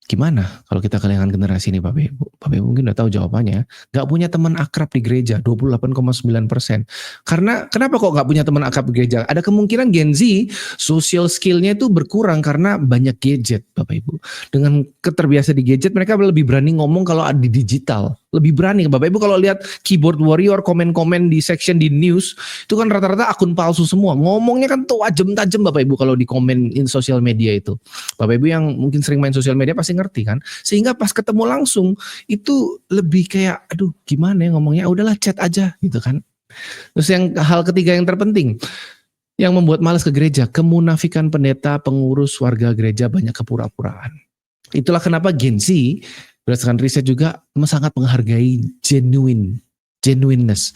gimana kalau kita kehilangan generasi ini Bapak Ibu? Bapak Ibu mungkin udah tahu jawabannya. Gak punya teman akrab di gereja, 28,9%. Karena kenapa kok gak punya teman akrab di gereja? Ada kemungkinan Gen Z social skillnya itu berkurang karena banyak gadget Bapak Ibu. Dengan keterbiasa di gadget, mereka lebih berani ngomong kalau ada di digital. Lebih berani Bapak Ibu kalau lihat keyboard warrior komen-komen di section di news, itu kan rata-rata akun palsu semua. Ngomongnya kan tuh tajam Bapak Ibu kalau di komen in social media itu. Bapak Ibu yang mungkin sering main sosial media pasti ngerti kan. Sehingga pas ketemu langsung itu lebih kayak aduh gimana ya ngomongnya, udahlah chat aja gitu kan. Terus yang hal ketiga yang terpenting yang membuat malas ke gereja, kemunafikan pendeta, pengurus, warga gereja, banyak kepura-puraan. Itulah kenapa Gen Z berdasarkan riset juga sangat menghargai genuineness,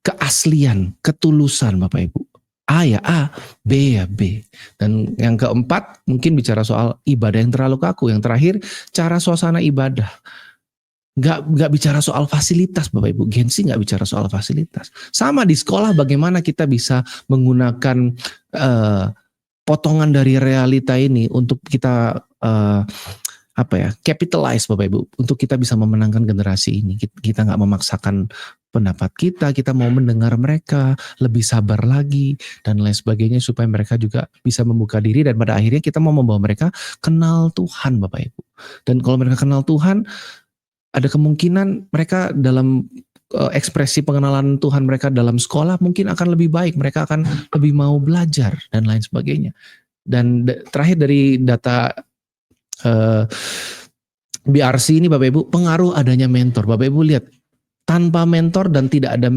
keaslian, ketulusan Bapak Ibu. A ya A, B ya B. Dan yang keempat mungkin bicara soal ibadah yang terlalu kaku. Yang terakhir cara suasana ibadah. nggak bicara soal fasilitas Bapak Ibu. Gen Z nggak bicara soal fasilitas. Sama di sekolah bagaimana kita bisa menggunakan potongan dari realita ini untuk kita capitalize Bapak Ibu, untuk kita bisa memenangkan generasi ini. Kita nggak memaksakan pendapat kita mau mendengar mereka, lebih sabar lagi dan lain sebagainya supaya mereka juga bisa membuka diri dan pada akhirnya kita mau membawa mereka kenal Tuhan Bapak Ibu. Dan kalau mereka kenal Tuhan, ada kemungkinan mereka dalam ekspresi pengenalan Tuhan mereka dalam sekolah mungkin akan lebih baik, mereka akan lebih mau belajar dan lain sebagainya. Dan terakhir dari data BRC ini Bapak Ibu, pengaruh adanya mentor. Bapak Ibu lihat, tanpa mentor dan tidak ada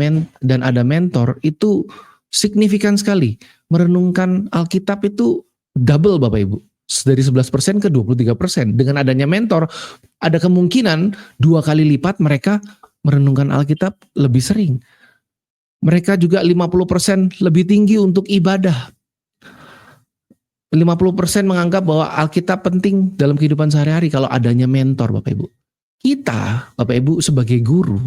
ada mentor itu signifikan sekali. Merenungkan Alkitab itu double Bapak Ibu. Dari 11% ke 23%. Dengan adanya mentor, ada kemungkinan 2 kali lipat mereka merenungkan Alkitab lebih sering. Mereka juga 50% lebih tinggi untuk ibadah. 50% menganggap bahwa Alkitab penting dalam kehidupan sehari-hari kalau adanya mentor Bapak Ibu. Kita, Bapak Ibu sebagai guru,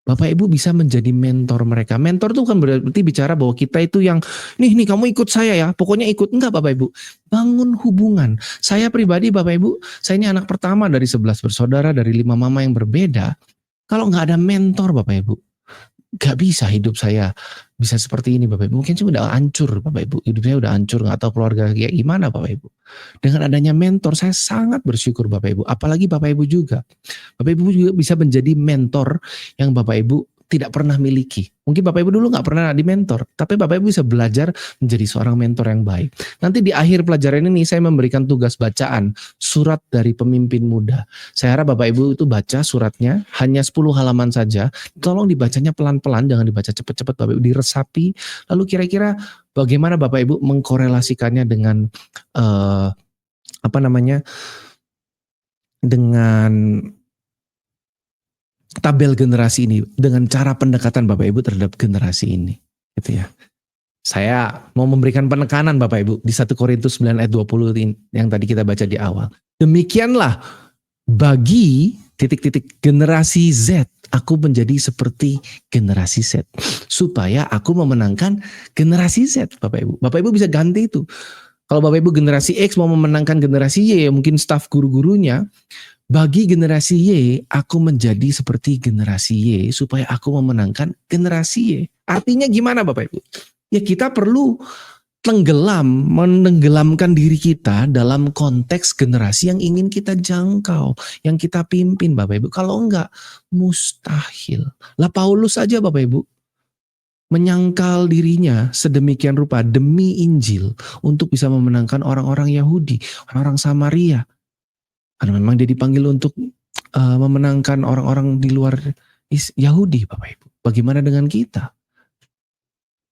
Bapak Ibu bisa menjadi mentor mereka. Mentor itu kan berarti bicara bahwa kita itu yang, nih kamu ikut saya ya, pokoknya ikut. Enggak Bapak Ibu, bangun hubungan. Saya pribadi Bapak Ibu, saya ini anak pertama dari 11 bersaudara, dari 5 mama yang berbeda. Kalau nggak ada mentor Bapak Ibu, gak bisa hidup saya bisa seperti ini Bapak Ibu. Mungkin saya udah hancur Bapak Ibu. Hidup saya udah hancur, gak tahu keluarga kayak gimana Bapak Ibu. Dengan adanya mentor saya sangat bersyukur Bapak Ibu. Apalagi Bapak Ibu juga. Bapak Ibu juga bisa menjadi mentor yang Bapak Ibu tidak pernah miliki. Mungkin Bapak Ibu dulu gak pernah di mentor, tapi Bapak Ibu bisa belajar menjadi seorang mentor yang baik. Nanti di akhir pelajaran ini saya memberikan tugas bacaan surat dari pemimpin muda. Saya harap Bapak Ibu itu baca suratnya, hanya 10 halaman saja. Tolong dibacanya pelan-pelan, jangan dibaca cepat-cepat Bapak Ibu, diresapi. Lalu kira-kira bagaimana Bapak Ibu mengkorelasikannya dengan dengan tabel generasi ini, dengan cara pendekatan Bapak Ibu terhadap generasi ini, gitu ya. Saya mau memberikan penekanan Bapak Ibu di 1 Korintus 9 ayat 20 yang tadi kita baca di awal. Demikianlah bagi generasi Z, aku menjadi seperti generasi Z supaya aku memenangkan generasi Z Bapak Ibu. Bapak Ibu bisa ganti itu. Kalau Bapak Ibu generasi X mau memenangkan generasi Y, mungkin staf guru-gurunya, bagi generasi Y, aku menjadi seperti generasi Y supaya aku memenangkan generasi Y. Artinya gimana Bapak Ibu? Ya kita perlu menenggelamkan diri kita dalam konteks generasi yang ingin kita jangkau, yang kita pimpin Bapak Ibu. Kalau enggak, mustahil. Lah Paulus saja Bapak Ibu menyangkal dirinya sedemikian rupa demi Injil untuk bisa memenangkan orang-orang Yahudi, orang-orang Samaria. Karena memang dia dipanggil untuk memenangkan orang-orang di luar Yahudi Bapak Ibu. Bagaimana dengan kita?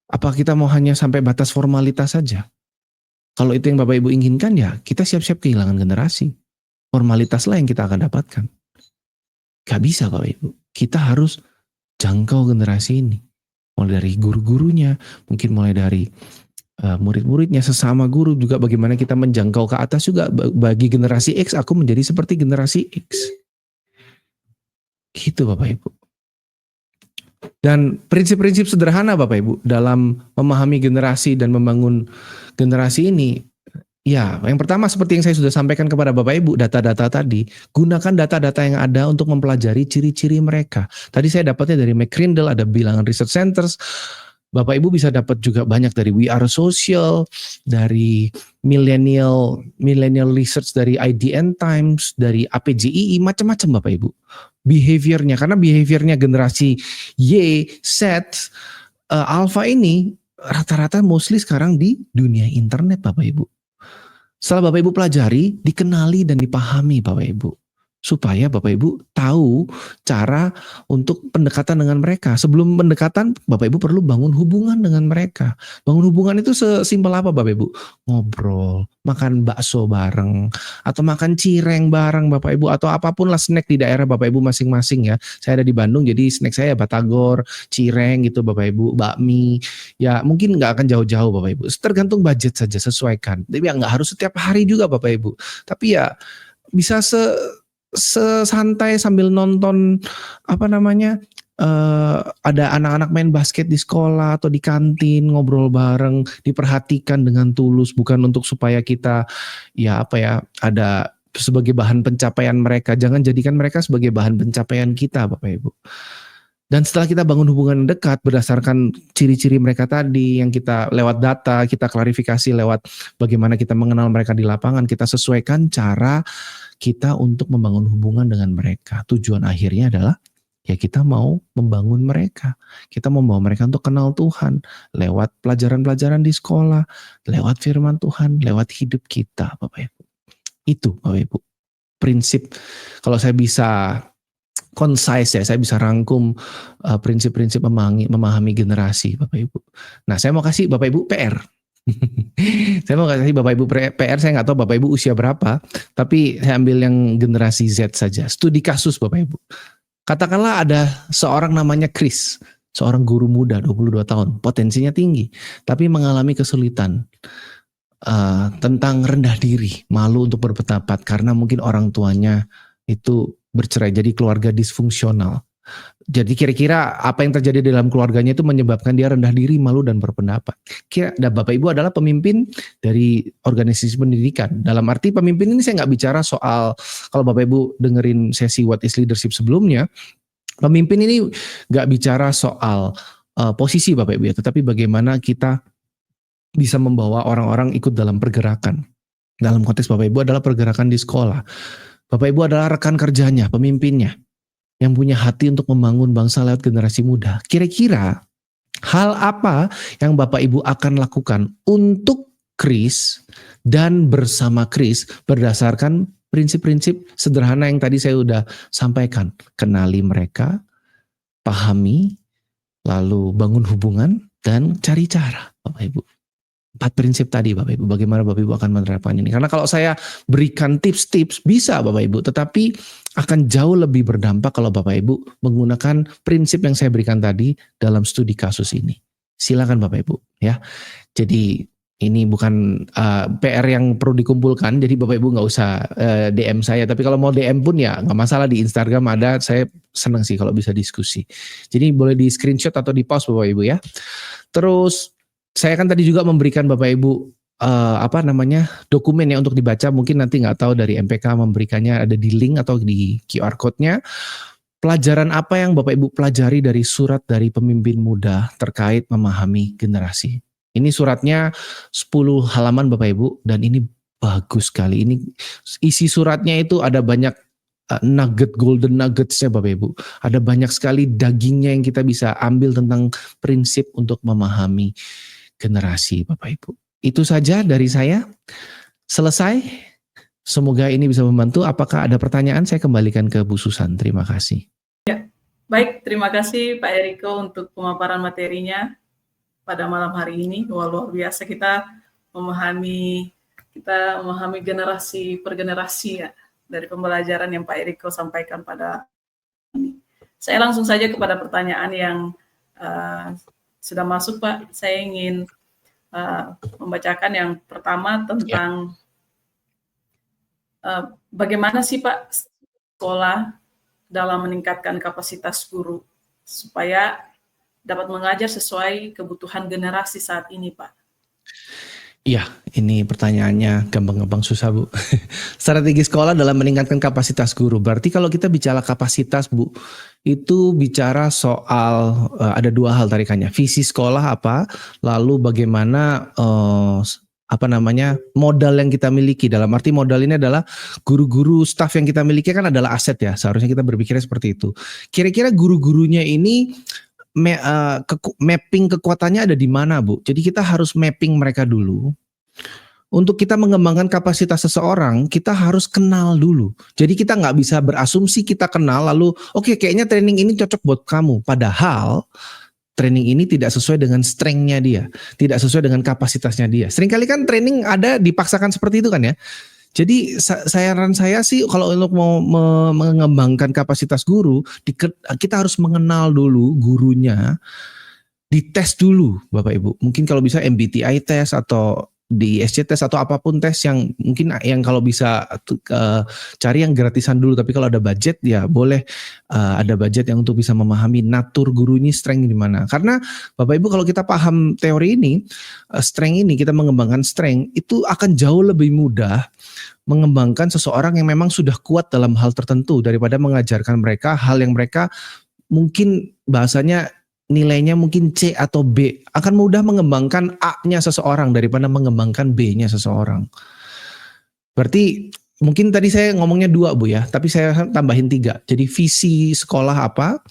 Apa kita mau hanya sampai batas formalitas saja? Kalau itu yang Bapak Ibu inginkan ya kita siap-siap kehilangan generasi. Formalitaslah yang kita akan dapatkan. Gak bisa Bapak Ibu. Kita harus jangkau generasi ini. Mulai dari guru-gurunya, mungkin mulai dari murid-muridnya, sesama guru juga bagaimana kita menjangkau ke atas juga. Bagi generasi X aku menjadi seperti generasi X. Gitu Bapak Ibu. Dan prinsip-prinsip sederhana Bapak Ibu dalam memahami generasi dan membangun generasi ini, ya yang pertama seperti yang saya sudah sampaikan kepada Bapak Ibu, data-data tadi, gunakan data-data yang ada untuk mempelajari ciri-ciri mereka. Tadi saya dapatnya dari McCrindle, ada bilangan Research Centers. Bapak Ibu bisa dapat juga banyak dari We Are Social, dari Millennial Research, dari IDN Times, dari APJII, macam-macam Bapak Ibu. Behaviornya, karena behaviornya generasi Y, Z, Alpha ini rata-rata mostly sekarang di dunia internet Bapak Ibu. Setelah Bapak Ibu pelajari, dikenali dan dipahami Bapak Ibu. Supaya Bapak Ibu tahu cara untuk pendekatan dengan mereka. Sebelum pendekatan, Bapak Ibu perlu bangun hubungan dengan mereka. Bangun hubungan itu sesimpel apa Bapak Ibu? Ngobrol, makan bakso bareng, atau makan cireng bareng Bapak Ibu, atau apapun lah snack di daerah Bapak Ibu masing-masing ya. Saya ada di Bandung, jadi snack saya batagor, cireng gitu Bapak Ibu, bakmi. Ya mungkin nggak akan jauh-jauh Bapak Ibu. Tergantung budget saja, sesuaikan. Tapi ya nggak harus setiap hari juga Bapak Ibu. Tapi ya bisa santai sambil nonton ada anak-anak main basket di sekolah atau di kantin, ngobrol bareng, diperhatikan dengan tulus, bukan untuk supaya kita ada sebagai bahan pencapaian mereka. Jangan jadikan mereka sebagai bahan pencapaian kita, Bapak Ibu. Dan setelah kita bangun hubungan dekat berdasarkan ciri-ciri mereka tadi yang kita lewat data, kita klarifikasi lewat bagaimana kita mengenal mereka di lapangan, kita sesuaikan cara kita untuk membangun hubungan dengan mereka. Tujuan akhirnya adalah ya kita mau membangun mereka. Kita membawa mereka untuk kenal Tuhan lewat pelajaran-pelajaran di sekolah, lewat firman Tuhan, lewat hidup kita, Bapak Ibu. Itu Bapak Ibu. Prinsip, kalau saya bisa concise ya, saya bisa rangkum prinsip-prinsip memahami generasi, Bapak Ibu. Nah, saya mau kasih Bapak Ibu PR. Saya mau kasih Bapak Ibu PR, saya nggak tahu Bapak Ibu usia berapa, tapi saya ambil yang generasi Z saja. Studi kasus Bapak Ibu. Katakanlah ada seorang namanya Chris, seorang guru muda 22 tahun, potensinya tinggi, tapi mengalami kesulitan tentang rendah diri, malu untuk berpendapat karena mungkin orang tuanya itu bercerai, jadi keluarga disfungsional. Jadi kira-kira apa yang terjadi dalam keluarganya itu menyebabkan dia rendah diri, malu dan berpendapat. Dan Bapak Ibu adalah pemimpin dari organisasi pendidikan. Dalam arti pemimpin ini saya nggak bicara soal, kalau Bapak Ibu dengerin sesi What is Leadership sebelumnya, pemimpin ini nggak bicara soal posisi Bapak Ibu ya, tetapi bagaimana kita bisa membawa orang-orang ikut dalam pergerakan. Dalam konteks Bapak Ibu adalah pergerakan di sekolah. Bapak Ibu adalah rekan kerjanya, pemimpinnya, yang punya hati untuk membangun bangsa lewat generasi muda. Kira-kira hal apa yang Bapak Ibu akan lakukan untuk Chris dan bersama Chris berdasarkan prinsip-prinsip sederhana yang tadi saya sudah sampaikan. Kenali mereka, pahami, lalu bangun hubungan, dan cari cara, Bapak Ibu. 4 prinsip tadi Bapak Ibu, bagaimana Bapak Ibu akan menerapkan ini. Karena kalau saya berikan tips-tips bisa Bapak Ibu, tetapi akan jauh lebih berdampak kalau Bapak Ibu menggunakan prinsip yang saya berikan tadi dalam studi kasus ini. Silakan Bapak Ibu ya. Jadi ini bukan PR yang perlu dikumpulkan, jadi Bapak Ibu nggak usah DM saya. Tapi kalau mau DM pun ya nggak masalah, di Instagram ada, saya senang sih kalau bisa diskusi. Jadi boleh di screenshot atau di pause Bapak Ibu ya. Terus saya kan tadi juga memberikan Bapak Ibu dokumen ya untuk dibaca. Mungkin nanti nggak tahu dari MPK memberikannya ada di link atau di QR code-nya. Pelajaran apa yang Bapak Ibu pelajari dari surat dari pemimpin muda terkait memahami generasi. Ini suratnya 10 halaman Bapak Ibu, dan ini bagus sekali. Ini isi suratnya itu ada banyak golden nuggets-nya Bapak Ibu. Ada banyak sekali dagingnya yang kita bisa ambil tentang prinsip untuk memahami generasi Bapak Ibu. Itu saja dari saya. Selesai. Semoga ini bisa membantu. Apakah ada pertanyaan? Saya kembalikan ke Bu Susan. Terima kasih. Ya, baik. Terima kasih Pak Eriko untuk pemaparan materinya pada malam hari ini. Wah, luar biasa kita memahami generasi per generasi ya, dari pembelajaran yang Pak Eriko sampaikan pada ini. Saya langsung saja kepada pertanyaan yang sudah masuk Pak. Saya ingin membacakan yang pertama tentang bagaimana sih Pak sekolah dalam meningkatkan kapasitas guru supaya dapat mengajar sesuai kebutuhan generasi saat ini Pak. Iya, ini pertanyaannya gampang-gampang susah Bu. Strategi sekolah dalam meningkatkan kapasitas guru. Berarti kalau kita bicara kapasitas Bu, itu bicara soal ada 2 hal tarikannya. Visi sekolah apa, lalu bagaimana modal yang kita miliki. Dalam arti modal ini adalah guru-guru, staf yang kita miliki kan adalah aset ya. Seharusnya kita berpikirnya seperti itu. Kira-kira guru-gurunya ini mapping kekuatannya ada di mana Bu? Jadi kita harus mapping mereka dulu. Untuk kita mengembangkan kapasitas seseorang, kita harus kenal dulu. Jadi kita nggak bisa berasumsi kita kenal lalu oke, kayaknya training ini cocok buat kamu. Padahal training ini tidak sesuai dengan strength-nya dia, tidak sesuai dengan kapasitasnya dia. Seringkali kan training ada dipaksakan seperti itu kan ya. Jadi saran saya sih kalau untuk mau mengembangkan kapasitas guru, kita harus mengenal dulu gurunya, dites dulu Bapak Ibu. Mungkin kalau bisa MBTI test atau di SCTS atau apapun tes yang mungkin yang kalau bisa cari yang gratisan dulu, tapi kalau ada budget ya boleh ada budget yang untuk bisa memahami natur guru ini strength di mana. Karena Bapak Ibu kalau kita paham teori ini, strength ini kita mengembangkan strength itu akan jauh lebih mudah mengembangkan seseorang yang memang sudah kuat dalam hal tertentu daripada mengajarkan mereka hal yang mereka mungkin bahasanya nilainya mungkin C atau B. Akan mudah mengembangkan A-nya seseorang daripada mengembangkan B-nya seseorang. Berarti mungkin tadi saya ngomongnya 2 Bu ya, tapi saya tambahin 3. Jadi visi sekolah apa,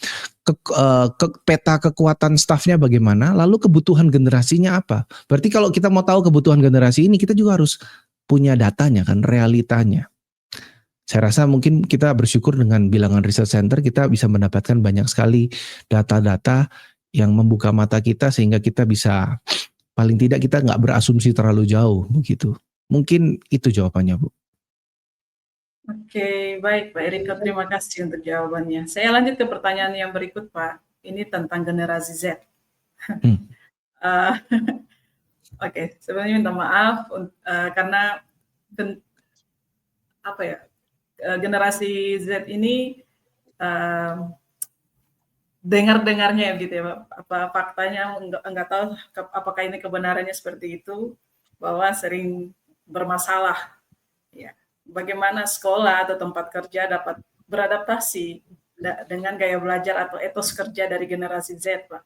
peta kekuatan stafnya bagaimana, lalu kebutuhan generasinya apa. Berarti kalau kita mau tahu kebutuhan generasi ini, kita juga harus punya datanya kan, realitanya. Saya rasa mungkin kita bersyukur dengan Bilangan Research Center kita bisa mendapatkan banyak sekali data-data yang membuka mata kita sehingga kita bisa paling tidak kita nggak berasumsi terlalu jauh begitu. Mungkin itu jawabannya Bu. Oke, baik Pak Erika, terima kasih untuk jawabannya. Saya lanjut ke pertanyaan yang berikut Pak. Ini tentang generasi Z. Oke, sebenarnya minta maaf karena generasi Z ini dengar-dengarnya gitu ya Pak. Apa faktanya enggak tahu apakah ini kebenarannya seperti itu, bahwa sering bermasalah ya. Bagaimana sekolah atau tempat kerja dapat beradaptasi dengan gaya belajar atau etos kerja dari generasi Z Pak?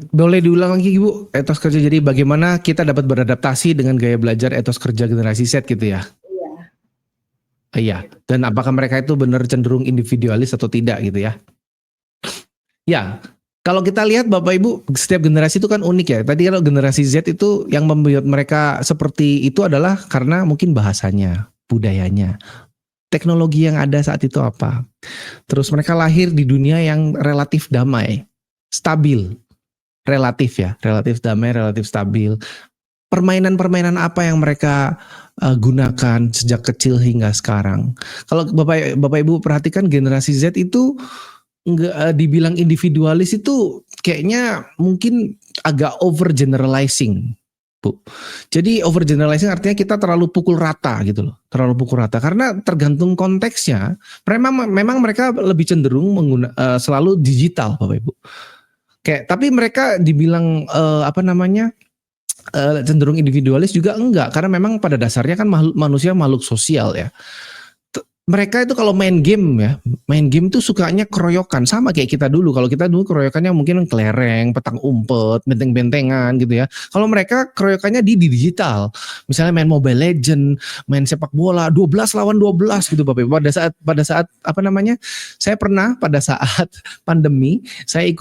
Boleh diulang lagi Bu, etos kerja, jadi bagaimana kita dapat beradaptasi dengan gaya belajar etos kerja generasi Z gitu ya? Iya, dan apakah mereka itu benar cenderung individualis atau tidak gitu ya? Ya, kalau kita lihat Bapak Ibu, setiap generasi itu kan unik ya. Tadi kalau generasi Z itu yang membuat mereka seperti itu adalah karena mungkin bahasanya, budayanya, teknologi yang ada saat itu apa. Terus mereka lahir di dunia yang relatif damai, stabil, relatif damai, relatif stabil. Permainan-permainan apa yang mereka gunakan sejak kecil hingga sekarang. Kalau Bapak Ibu perhatikan generasi Z itu nggak dibilang individualis itu kayaknya mungkin agak over generalizing, Bu. Jadi over generalizing artinya kita terlalu pukul rata gitu loh, terlalu pukul rata karena tergantung konteksnya. Memang mereka lebih cenderung selalu digital, Bapak Ibu. Tapi mereka dibilang cenderung individualis juga enggak, karena memang pada dasarnya kan manusia makhluk sosial ya. Mereka itu kalau main game tuh sukanya keroyokan, sama kayak kita dulu. Kalau kita dulu keroyokannya mungkin kelereng, petang umpet, benteng-bentengan gitu ya. Kalau mereka keroyokannya di digital. Misalnya main Mobile Legend, main sepak bola 12 lawan 12 gitu Bapak. Pada saat saya pernah pada saat pandemi, saya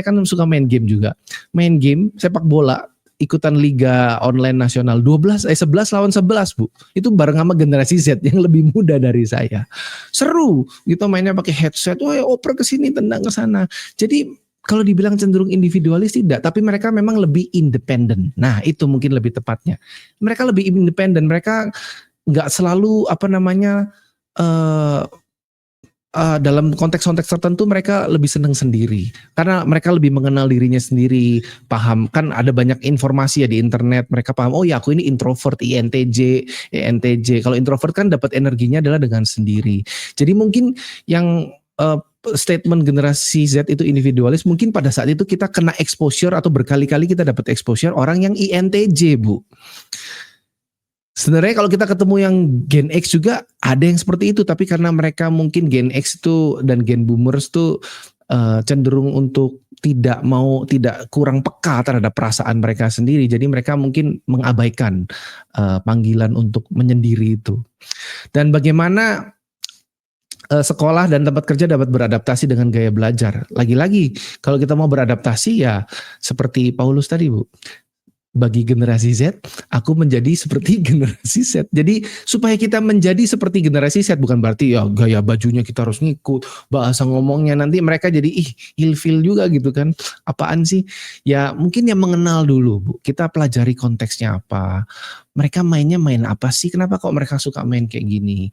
kan suka main game juga. Main game sepak bola, ikutan liga online nasional 11 lawan 11 Bu. Itu bareng sama generasi Z yang lebih muda dari saya. Seru gitu mainnya pakai headset, oper ke sini, tendang ke sana. Jadi kalau dibilang cenderung individualis tidak, tapi mereka memang lebih independen. Nah, itu mungkin lebih tepatnya. Mereka lebih independen, mereka nggak selalu dalam konteks-konteks tertentu mereka lebih senang sendiri karena mereka lebih mengenal dirinya sendiri, paham kan ada banyak informasi ya di internet, mereka paham oh ya aku ini introvert, ENTJ. Kalau introvert kan dapat energinya adalah dengan sendiri. Jadi mungkin yang statement generasi Z itu individualis, mungkin pada saat itu kita kena exposure atau berkali-kali kita dapat exposure orang yang INTJ Bu. Sebenarnya kalau kita ketemu yang Gen X juga ada yang seperti itu, tapi karena mereka mungkin Gen X itu dan Gen Boomers itu cenderung untuk tidak kurang peka terhadap perasaan mereka sendiri, jadi mereka mungkin mengabaikan panggilan untuk menyendiri itu. Dan bagaimana sekolah dan tempat kerja dapat beradaptasi dengan gaya belajar? Lagi-lagi kalau kita mau beradaptasi ya seperti Paulus tadi Bu. Bagi generasi Z, aku menjadi seperti generasi Z. Jadi supaya kita menjadi seperti generasi Z bukan berarti ya gaya bajunya kita harus ngikut, bahasa ngomongnya nanti mereka jadi ilfil juga gitu kan. Apaan sih? Ya mungkin yang mengenal dulu Bu. Kita pelajari konteksnya apa. Mereka mainnya main apa sih? Kenapa kok mereka suka main kayak gini?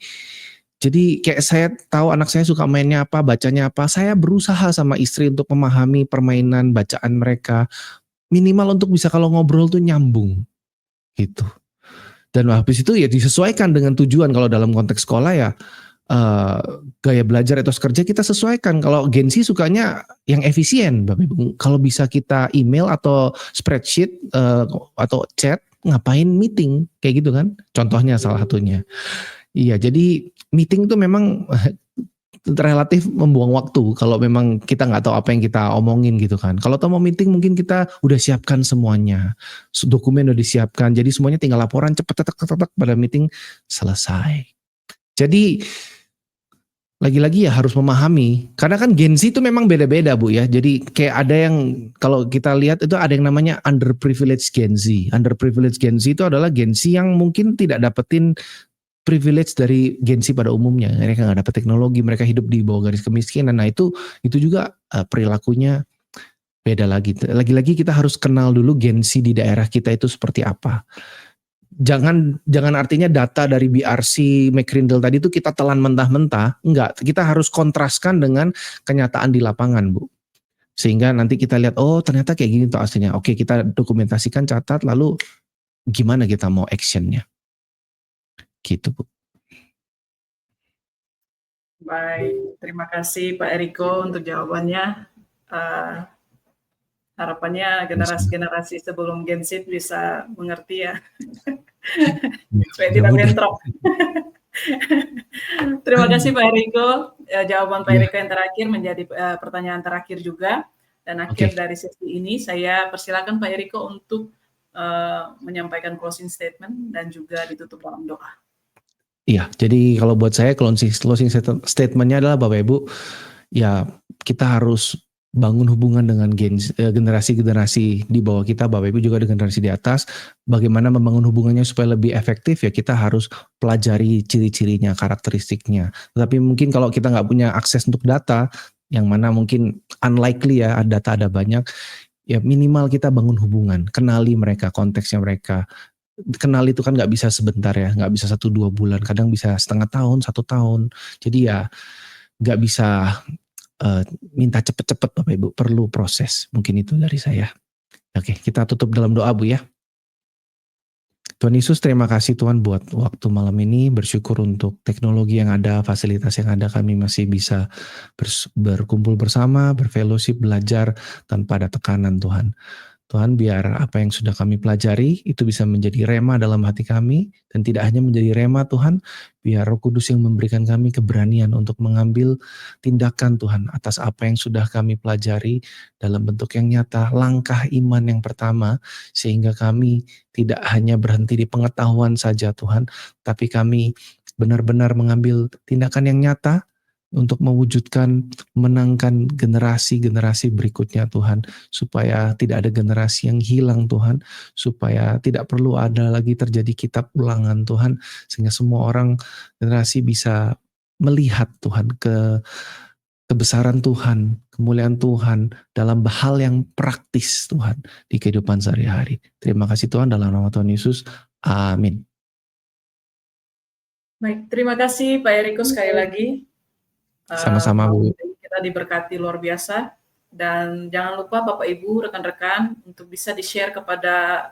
Jadi kayak saya tahu anak saya suka mainnya apa, bacanya apa. Saya berusaha sama istri untuk memahami permainan bacaan mereka. minimal untuk bisa kalau ngobrol tuh nyambung gitu. Dan habis itu ya disesuaikan dengan tujuan. Kalau dalam konteks sekolah ya gaya belajar etos kerja kita sesuaikan. Kalau Gen Z sukanya yang efisien, Bapak Ibu. Kalau bisa kita email atau spreadsheet atau chat, ngapain meeting kayak gitu kan? Contohnya salah satunya. Iya, jadi meeting itu memang relatif membuang waktu kalau memang kita nggak tahu apa yang kita omongin gitu kan. Kalau mau meeting mungkin kita udah siapkan semuanya, dokumen udah disiapkan, jadi semuanya tinggal laporan cepet tek pada meeting selesai. Jadi lagi-lagi ya harus memahami, karena kan Gen Z itu memang beda-beda Bu ya. Jadi kayak ada yang kalau kita lihat itu ada yang namanya underprivileged Gen Z. Underprivileged Gen Z itu adalah Gen Z yang mungkin tidak dapetin privilege dari Gen Z pada umumnya. Mereka nggak dapat teknologi, mereka hidup di bawah garis kemiskinan. Nah itu juga perilakunya beda lagi. Lagi-lagi kita harus kenal dulu Gen Z di daerah kita itu seperti apa. Jangan artinya data dari BRC, McGrindle tadi itu kita telan mentah-mentah. Enggak, kita harus kontraskan dengan kenyataan di lapangan, Bu. Sehingga nanti kita lihat, oh ternyata kayak gini tuh aslinya. Oke, kita dokumentasikan, catat, lalu gimana kita mau actionnya. Gitu, Bu. Baik, terima kasih Pak Eriko untuk jawabannya. Harapannya generasi-generasi sebelum Gen Z bisa mengerti ya. Supaya tidak bentrok. Terima kasih Pak Eriko. Jawaban Pak Eriko yang terakhir menjadi pertanyaan terakhir juga. Dan akhir dari sesi ini saya persilakan Pak Eriko untuk menyampaikan closing statement dan juga ditutup dalam doa. Iya, jadi kalau buat saya closing statement-nya adalah Bapak Ibu, ya kita harus bangun hubungan dengan generasi-generasi di bawah kita, Bapak Ibu juga dengan generasi di atas. Bagaimana membangun hubungannya supaya lebih efektif, ya kita harus pelajari ciri-cirinya, karakteristiknya. Tapi mungkin kalau kita nggak punya akses untuk data, yang mana mungkin unlikely ya, data ada banyak, ya minimal kita bangun hubungan, kenali mereka, konteksnya mereka. Kenal itu kan nggak bisa sebentar ya, nggak bisa 1-2 bulan, kadang bisa setengah tahun, 1 tahun. Jadi ya nggak bisa minta cepet-cepet Bapak Ibu, perlu proses. Mungkin itu dari saya. Oke, kita tutup dalam doa Bu ya. Tuhan Yesus, terima kasih Tuhan buat waktu malam ini, bersyukur untuk teknologi yang ada, fasilitas yang ada, kami masih bisa berkumpul bersama, berfellowship, belajar tanpa ada tekanan Tuhan. Tuhan, biar apa yang sudah kami pelajari itu bisa menjadi rema dalam hati kami, dan tidak hanya menjadi rema Tuhan, biar Roh Kudus yang memberikan kami keberanian untuk mengambil tindakan Tuhan atas apa yang sudah kami pelajari dalam bentuk yang nyata, langkah iman yang pertama, sehingga kami tidak hanya berhenti di pengetahuan saja Tuhan, tapi kami benar-benar mengambil tindakan yang nyata untuk mewujudkan, menangkan generasi-generasi berikutnya Tuhan, supaya tidak ada generasi yang hilang Tuhan, supaya tidak perlu ada lagi terjadi kitab ulangan Tuhan, sehingga semua orang generasi bisa melihat Tuhan kebesaran Tuhan, kemuliaan Tuhan dalam hal yang praktis Tuhan di kehidupan sehari-hari. Terima kasih Tuhan, dalam nama Tuhan Yesus, amin. Baik, terima kasih Pak Eriko sekali lagi. Sama-sama Bu. Kita diberkati luar biasa, dan jangan lupa Bapak Ibu, rekan-rekan untuk bisa di-share kepada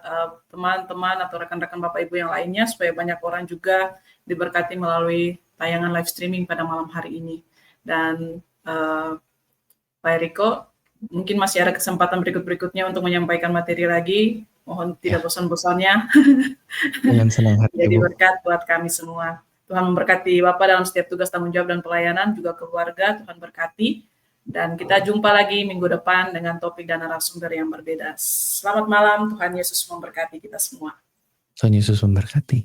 teman-teman atau rekan-rekan Bapak Ibu yang lainnya, supaya banyak orang juga diberkati melalui tayangan live streaming pada malam hari ini. Dan Pak Eriko, mungkin masih ada kesempatan berikut-berikutnya untuk menyampaikan materi lagi. Mohon tidak bosan-bosannya. Dengan senang hati, jadi berkat buat kami semua. Tuhan memberkati Bapak dalam setiap tugas, tanggung jawab, dan pelayanan, juga keluarga. Tuhan berkati. Dan kita jumpa lagi minggu depan dengan topik dan narasumber yang berbeda. Selamat malam, Tuhan Yesus memberkati kita semua. Tuhan Yesus memberkati.